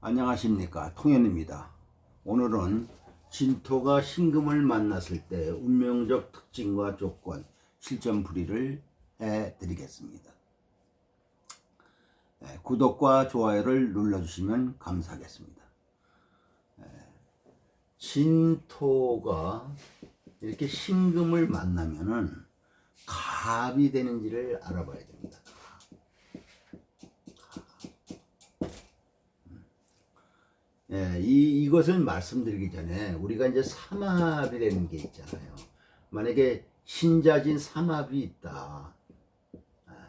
안녕하십니까, 통연입니다. 오늘은 진토가 신금을 만났을 때 운명적 특징과 조건, 실전 풀이를 해드리겠습니다. 구독과 좋아요를 눌러주시면 감사하겠습니다. 진토가 이렇게 신금을 만나면은 갑이 되는지를 알아봐야 됩니다. 이것을 말씀드리기 전에 우리가 이제 삼합이라는 게 있잖아요. 만약에 신자진 삼합이 있다.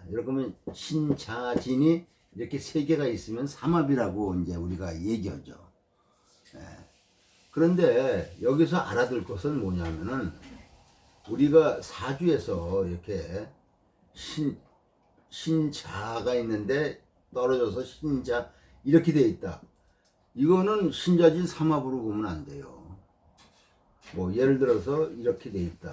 이렇게 하면 신자진이 이렇게 세 개가 있으면 삼합이라고 이제 우리가 얘기하죠. 그런데 여기서 알아둘 것은 뭐냐면은 우리가 사주에서 이렇게 신자가 있는데 떨어져서 신자 이렇게 되어 있다. 이거는 신자진 삼합으로 보면 안 돼요. 뭐 예를 들어서 이렇게 돼 있다.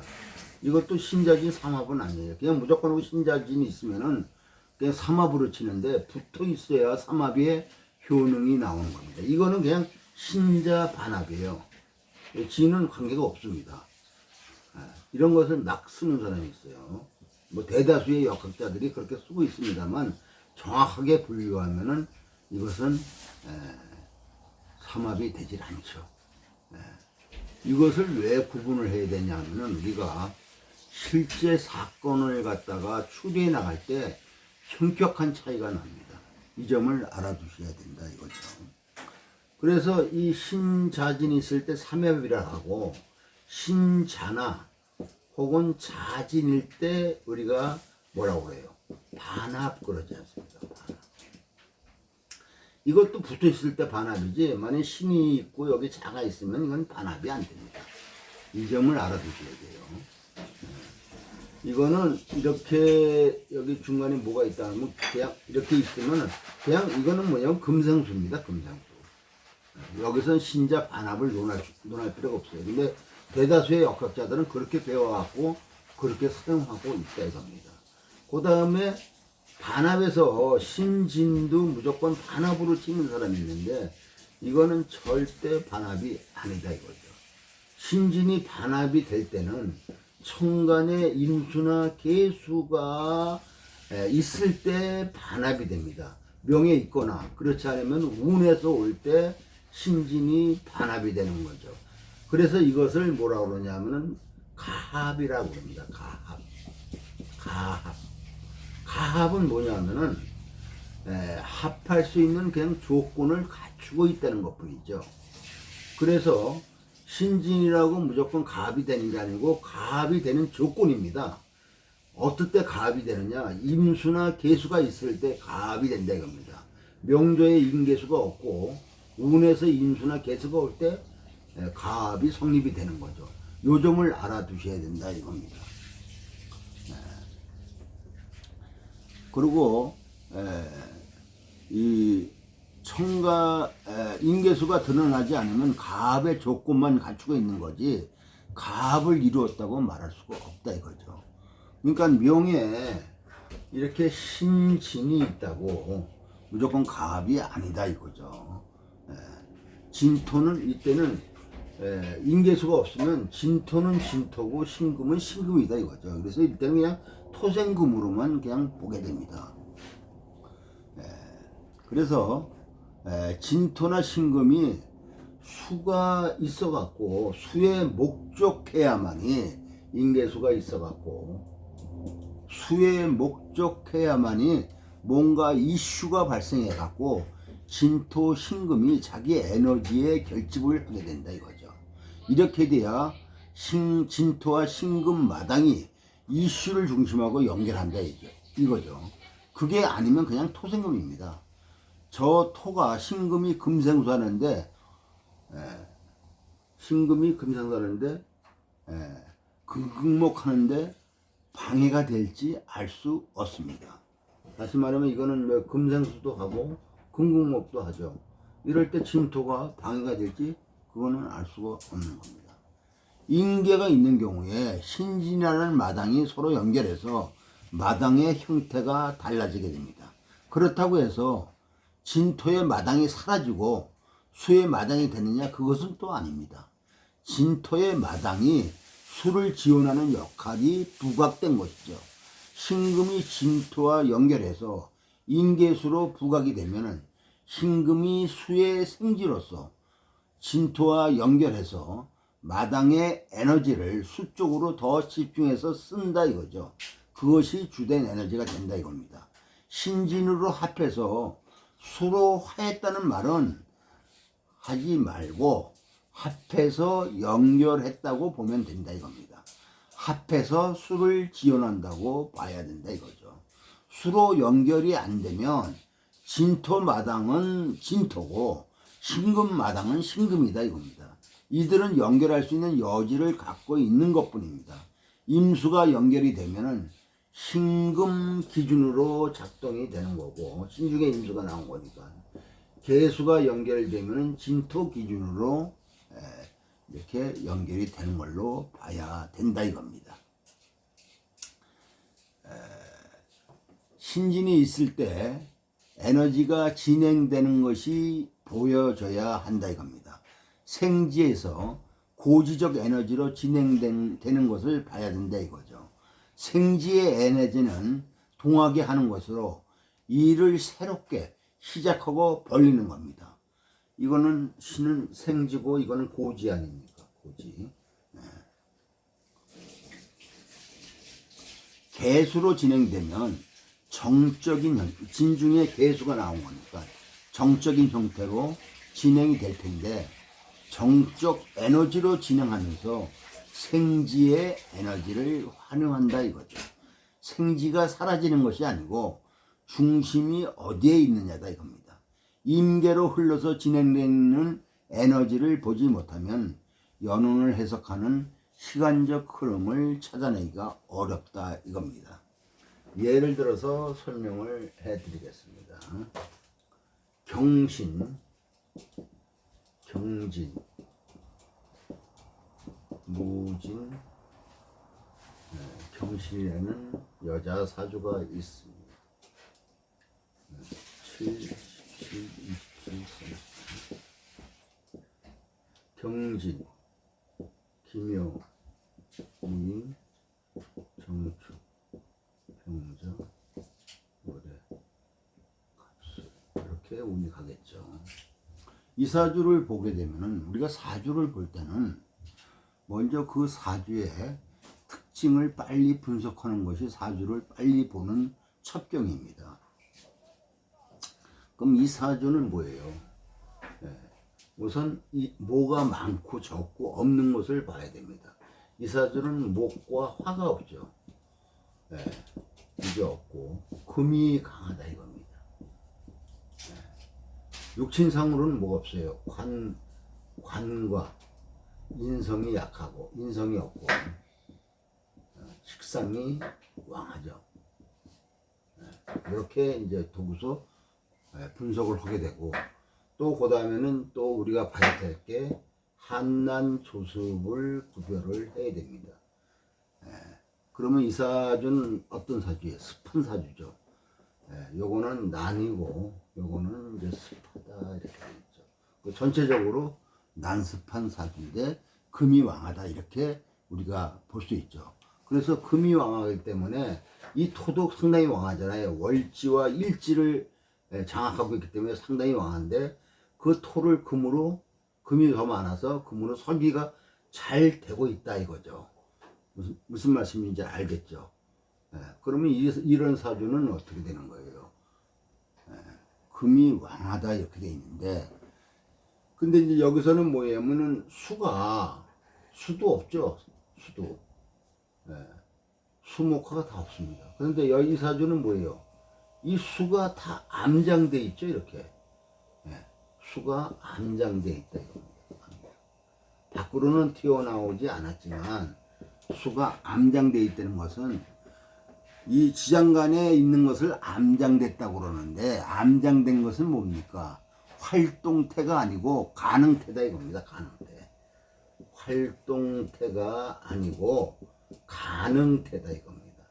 이것도 신자진 삼합은 아니에요. 그냥 무조건 신자진이 있으면은 그냥 삼합으로 치는데 붙어 있어야 삼합의 효능이 나오는 겁니다. 이거는 그냥 신자 반합이에요. 진은 관계가 없습니다. 이런 것을 막 쓰는 사람이 있어요. 뭐 대다수의 역학자들이 그렇게 쓰고 있습니다만 정확하게 분류하면은 이것은 삼합이 되질 않죠. 이것을 왜 구분을 해야 되냐면은 우리가 실제 사건을 갖다가 추리해 나갈 때 현격한 차이가 납니다. 이 점을 알아두셔야 된다 이거죠. 그래서 이 신자진이 있을 때 삼합이라 하고 신자나 혹은 자진일 때 우리가 뭐라고 그래요? 반합 그러지 않습니까? 반합. 이것도 붙어 있을 때 반합이지 만약 신이 있고 여기 자가 있으면 이건 반합이 안 됩니다. 이 점을 알아두셔야 돼요. 이거는 이렇게 여기 중간에 뭐가 있다 하면 그냥 이렇게 있으면 그냥 이거는 뭐냐면 금생수입니다. 금생수. 여기서는 신자 반합을 논할 필요가 없어요. 근데 대다수의 역학자들은 그렇게 배워갖고 그렇게 사용하고 있다 이겁니다. 그 다음에 반합에서 신진도 무조건 반합으로 치는 사람이 있는데 이거는 절대 반합이 아니다 이거죠. 신진이 반합이 될 때는 천간에 인수나 계수가 있을 때 반합이 됩니다. 명에 있거나 그렇지 않으면 운에서 올 때 신진이 반합이 되는 거죠. 그래서 이것을 뭐라고 그러냐면은 가합이라고 합니다. 가합. 가합은 뭐냐면은 합할 수 있는 그냥 조건을 갖추고 있다는 것뿐이죠. 그래서 신진이라고 무조건 가합이 되는 게 아니고 가합이 되는 조건입니다. 어떨 때 가합이 되느냐? 임수나 계수가 있을 때 가합이 된다 이겁니다. 명조에 임계수가 없고 운에서 임수나 계수가 올 때 가합이 성립이 되는 거죠. 요 점을 알아두셔야 된다 이겁니다. 그리고 이 청가 인계수가 드러나지 않으면 가합의 조건만 갖추고 있는 거지 가합을 이루었다고 말할 수가 없다 이거죠. 그러니까 명에 이렇게 신진이 있다고 무조건 가합이 아니다 이거죠. 진토는 이때는 인계수가 없으면 진토는 진토고 신금은 신금이다 이거죠. 그래서 이때는 그냥 토생금으로만 그냥 보게 됩니다. 그래서 진토나 신금이 수가 있어 갖고 수에 목적해야만이 인계수가 있어 갖고 수에 목적해야만이 뭔가 이슈가 발생해 갖고 진토 신금이 자기 에너지에 결집을 하게 된다 이거죠. 이렇게 돼야 진토와 신금 마당이 이슈를 중심하고 연결한다 이거죠. 그게 아니면 그냥 토생금입니다. 저 토가 신금이 금생수 하는데 금극목하는데 방해가 될지 알 수 없습니다. 다시 말하면 이거는 뭐 금생수도 하고 금극목도 하죠. 이럴 때 진토가 방해가 될지 그거는 알 수가 없는 겁니다. 인계가 있는 경우에 신진이라는 마당이 서로 연결해서 마당의 형태가 달라지게 됩니다. 그렇다고 해서 진토의 마당이 사라지고 수의 마당이 되느냐? 그것은 또 아닙니다. 진토의 마당이 수를 지원하는 역할이 부각된 것이죠. 신금이 진토와 연결해서 인계수로 부각이 되면은 신금이 수의 생지로서 진토와 연결해서 마당의 에너지를 수 쪽으로 더 집중해서 쓴다 이거죠. 그것이 주된 에너지가 된다 이겁니다. 신진으로 합해서 수로 화했다는 말은 하지 말고 합해서 연결했다고 보면 된다 이겁니다. 합해서 수를 지원한다고 봐야 된다 이거죠. 수로 연결이 안 되면 진토 마당은 진토고 신금 마당은 신금이다 이겁니다. 이들은 연결할 수 있는 여지를 갖고 있는 것뿐입니다. 임수가 연결이 되면은 신금 기준으로 작동이 되는 거고, 신중에 임수가 나온 거니까. 계수가 연결되면은 진토 기준으로 이렇게 연결이 되는 걸로 봐야 된다 이겁니다. 신진이 있을 때 에너지가 진행되는 것이 보여져야 한다 이겁니다. 생지에서 고지적 에너지로 진행되는 것을 봐야 된다 이거죠. 생지의 에너지는 동하게 하는 것으로 일을 새롭게 시작하고 벌리는 겁니다. 이거는 신은 생지고 이거는 고지 아닙니까? 고지. 개수로 진행되면 정적인 진중에 개수가 나온 거니까 정적인 형태로 진행이 될 텐데 정적 에너지로 진행하면서 생지의 에너지를 활용한다 이거죠. 생지가 사라지는 것이 아니고 중심이 어디에 있느냐다 이겁니다. 임계로 흘러서 진행되는 에너지를 보지 못하면 연운을 해석하는 시간적 흐름을 찾아내기가 어렵다 이겁니다. 예를 들어서 설명을 해드리겠습니다. 경신, 경진, 무진, 경신에는 여자 사주가 있습니다. 7, 17, 27, 30. 경진, 기묘, 무인, 정축, 병자, 월해, 갑술 이렇게 운이 가겠죠. 이 사주를 보게 되면은 우리가 사주를 볼 때는 먼저 그 사주의 특징을 빨리 분석하는 것이 사주를 빨리 보는 첩경입니다. 그럼 이 사주는 뭐예요? 우선 이 모가 많고 적고 없는 것을 봐야 됩니다. 이 사주는 목과 화가 없죠. 이게 없고 금이 강하다 이겁니다. 육친상으로는 뭐가 없어요. 관과 인성이 약하고 인성이 없고 식상이 왕하죠. 이렇게 이제 도구서 분석을 하게 되고 또 그 다음에는 또 우리가 봐야 될 게 한난 조습을 구별을 해야 됩니다. 그러면 이 사주는 어떤 사주예요? 습한 사주죠. 요거는 난이고 요거는 이제 습하다 이렇게 되겠죠. 전체적으로 난습한 사주인데 금이 왕하다 이렇게 우리가 볼 수 있죠. 그래서 금이 왕하기 때문에 이 토도 상당히 왕하잖아요. 월지와 일지를 장악하고 있기 때문에 상당히 왕한데 그 토를 금으로 금이 더 많아서 금으로 설비가 잘 되고 있다 이거죠. 무슨 말씀인지 알겠죠. 그러면 이런 사주는 어떻게 되는 거예요? 금이 왕하다 이렇게 돼 있는데 근데 이제 여기서는 뭐냐면은 수도 없죠. 수도. 수목화가 다 없습니다. 그런데 여기 사주는 뭐예요? 이 수가 다 암장돼 있죠, 이렇게. 수가 암장돼 있다 이겁니다. 밖으로는 튀어나오지 않았지만 수가 암장돼 있다는 것은 이 지장간에 있는 것을 암장됐다고 그러는데 암장된 것은 뭡니까? 활동태가 아니고 가능태다 이겁니다. 가능태. 활동태가 아니고 가능태다 이겁니다.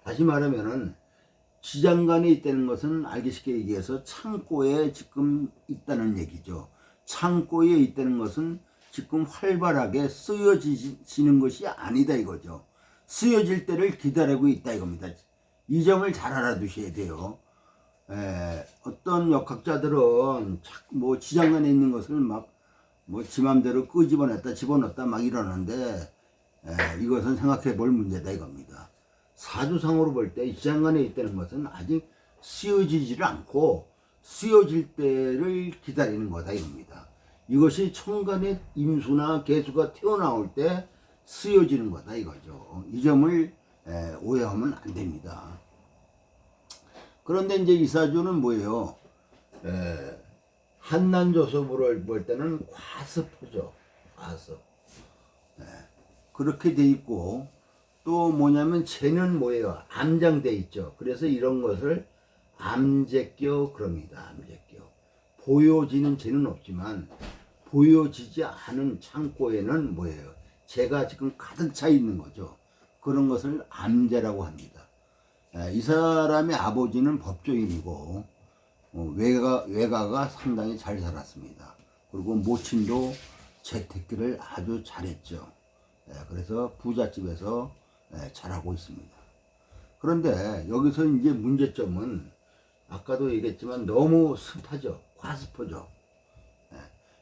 다시 말하면은 지장간에 있다는 것은 알기 쉽게 얘기해서 창고에 지금 있다는 얘기죠. 창고에 있다는 것은 지금 활발하게 쓰여지는 것이 아니다 이거죠. 쓰여질 때를 기다리고 있다 이겁니다. 이 점을 잘 알아두셔야 돼요. 어떤 역학자들은 뭐 지장간에 있는 것을 막 뭐 지 맘대로 끄집어냈다 집어넣었다 막 이러는데 이것은 생각해 볼 문제다 이겁니다. 사주상으로 볼 때 지장간에 있다는 것은 아직 쓰여지지를 않고 쓰여질 때를 기다리는 거다 이겁니다. 이것이 천간에 임수나 개수가 튀어나올 때 쓰여지는 거다 이거죠. 이 점을 오해하면 안 됩니다. 그런데 이제 이 사주는 뭐예요? 한난조섭으로 볼 때는 과습하죠. 과습. 그렇게 돼 있고 또 뭐냐면 쟤는 뭐예요? 암장돼 있죠. 그래서 이런 것을 암제껴 그럽니다. 암제껴. 보여지는 쟤는 없지만 보여지지 않은 창고에는 뭐예요? 쟤가 지금 가득 차 있는 거죠. 그런 것을 암제라고 합니다. 이 사람의 아버지는 법조인이고 외가가 상당히 잘 살았습니다. 그리고 모친도 재테크를 아주 잘했죠. 그래서 부잣집에서 자라고 있습니다. 그런데 여기서 이제 문제점은 아까도 얘기했지만 너무 습하죠. 과습하죠.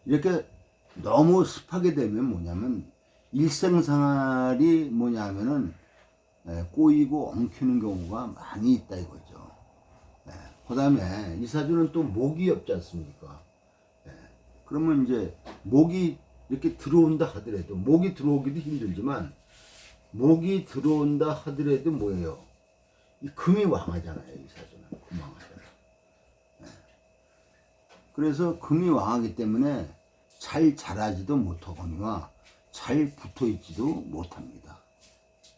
이렇게 너무 습하게 되면 뭐냐면 일생생활이 뭐냐면은 꼬이고 엉키는 경우가 많이 있다 이거죠. 그 다음에 이 사주는 또 목이 없지 않습니까? 그러면 이제 목이 이렇게 들어온다 하더라도 목이 들어오기도 힘들지만 목이 들어온다 하더라도 뭐예요? 이 금이 왕하잖아요. 이 사주는 금 왕하잖아요. 그래서 금이 왕하기 때문에 잘 자라지도 못하거니와 잘 붙어있지도 못합니다.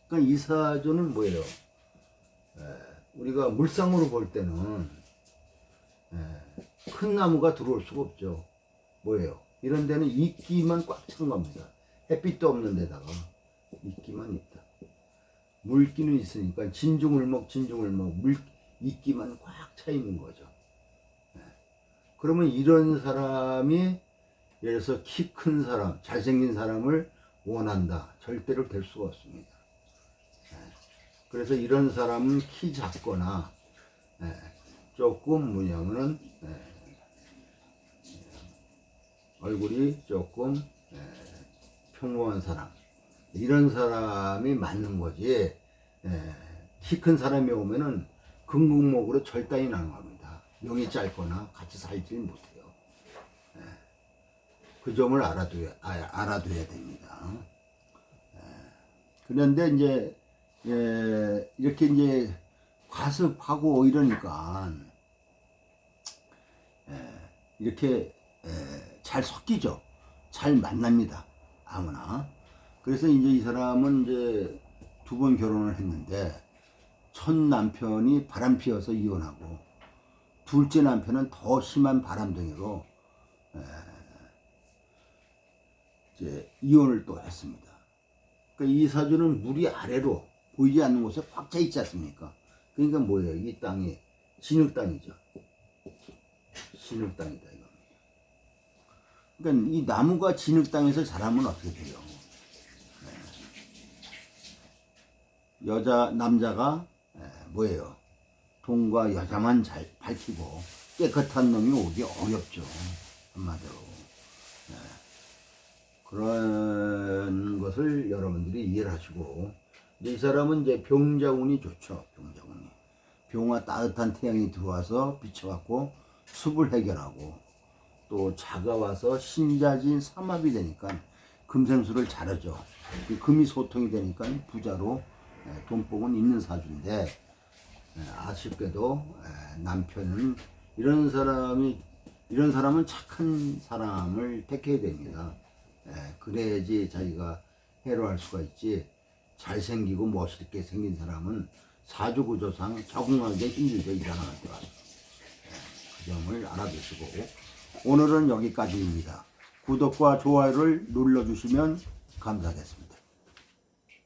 그러니까 이 사주는 뭐예요? 우리가 물상으로 볼 때는 큰 나무가 들어올 수가 없죠. 뭐예요? 이런 데는 이끼만 꽉 찬 겁니다. 햇빛도 없는 데다가 이끼만 있다. 물기는 있으니까 진중을목 이끼만 꽉 차 있는 거죠. 그러면 이런 사람이 예를 들어서 키 큰 사람, 잘생긴 사람을 원한다. 절대로 될 수가 없습니다. 그래서 이런 사람은 키 작거나 조금 뭐냐면은 얼굴이 조금 평범한 사람, 이런 사람이 맞는 거지. 키 큰 사람이 오면은 금국목으로 절단이 나는 겁니다. 명이 짧거나 같이 살지 못해요. 그 점을 알아둬야 됩니다. 그런데 이제 이렇게 이제 과습하고 이러니까 이렇게 잘 섞이죠. 잘 만납니다. 아무나. 그래서 이제 이 사람은 이제 2번 결혼을 했는데 첫 남편이 바람 피워서 이혼하고 둘째 남편은 더 심한 바람둥이로 이제 이혼을 또 했습니다. 그러니까 이 사주는 물이 아래로 보이지 않는 곳에 꽉 차 있지 않습니까? 그러니까 뭐예요? 이 땅이 진흙 땅이죠. 진흙 땅이다 이겁니다. 그러니까 이 나무가 진흙 땅에서 자라면 어떻게 돼요? 남자가 뭐예요? 돈과 여자만 잘 밝히고 깨끗한 놈이 오기 어렵죠. 한마디로. 그런 것을 여러분들이 이해를 하시고, 이 사람은 이제 병자운이 좋죠. 병자운이. 병화 따뜻한 태양이 들어와서 비춰갖고 습을 해결하고, 또 자가 와서 신자진 삼합이 되니까 금생수를 잘하죠. 금이 소통이 되니까 부자로 돈복은 있는 사주인데, 아쉽게도 남편은 이런 사람은 착한 사람을 택해야 됩니다. 그래야지 자기가 해로할 수가 있지. 잘생기고 멋있게 생긴 사람은 사주구조상 적응하기 힘들죠. 일어나는 데 와서. 그 점을 알아두시고, 오늘은 여기까지입니다. 구독과 좋아요를 눌러주시면 감사하겠습니다.